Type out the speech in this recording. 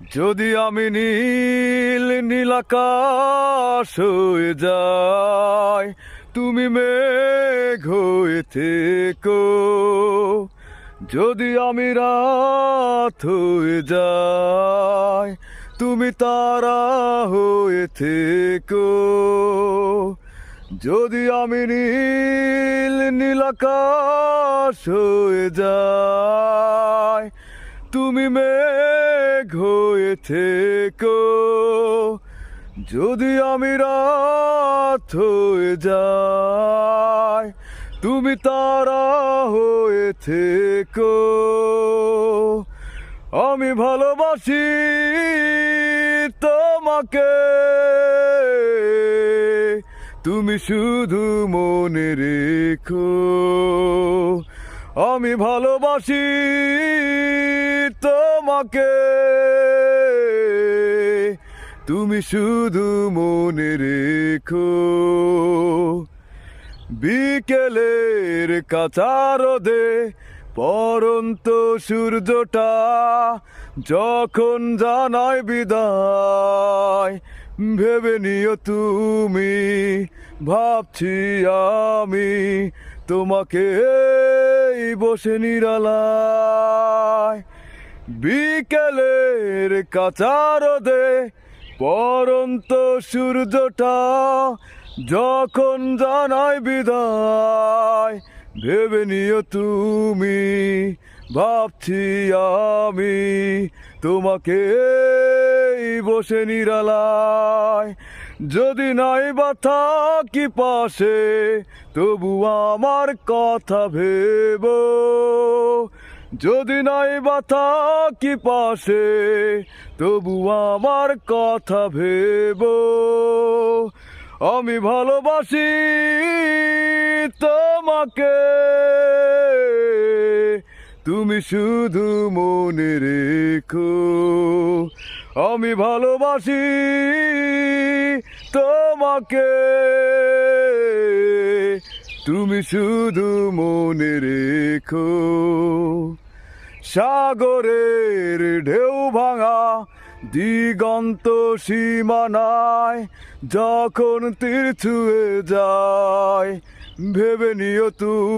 যদি আমি নীল নীলাকাশ হয়ে যাই, তুমি মেঘ হয়ে থেকো। যদি আমি রাত হয়ে যাই, তুমি তারা হয়ে থেকো। যদি আমি নীল নীলাকাশ হয়ে যাই, তুমি মেঘ হয়ে থেকো। যদি আমি রাত হয়ে যাই, তুমি তারা হয়ে থেকো। আমি ভালোবাসি তোমাকে, তুমি শুধু মনে রেখো। আমি ভালোবাসি তোমাকে, তুমি শুধু মনে রেখো। বিকেলের কাঁচা রোদে পরন্ত সূর্যটা যখন জানায় বিদায়, ভেবে নিও তুমি, ভাবছি আমি তোমাকে এই বসে নিরালায়। বিকেলের কাঁচা রোদে পরন্ত সূর্যটা যখন জানায় বিদায়, ভেবে নিও তুমি, ভাবছি আমি তোমাকে এই বসে নিরালায়। যদি নাই বা থাকি পাশে, তবু আমার কথা ভেবো। যদি নাই বা থাকি পাশে, তবু আমার কথা ভেবো। আমি ভালোবাসি তোমাকে, তুমি শুধু মনে রেখো। আমি ভালোবাসি তোমাকে, তুমি শুধু মনে রেখো। সাগরের ঢেউ ভাঙা দিগন্ত সীমানায় যখন তীর ছুঁয়ে যায়, ভেবে নিও তুমি।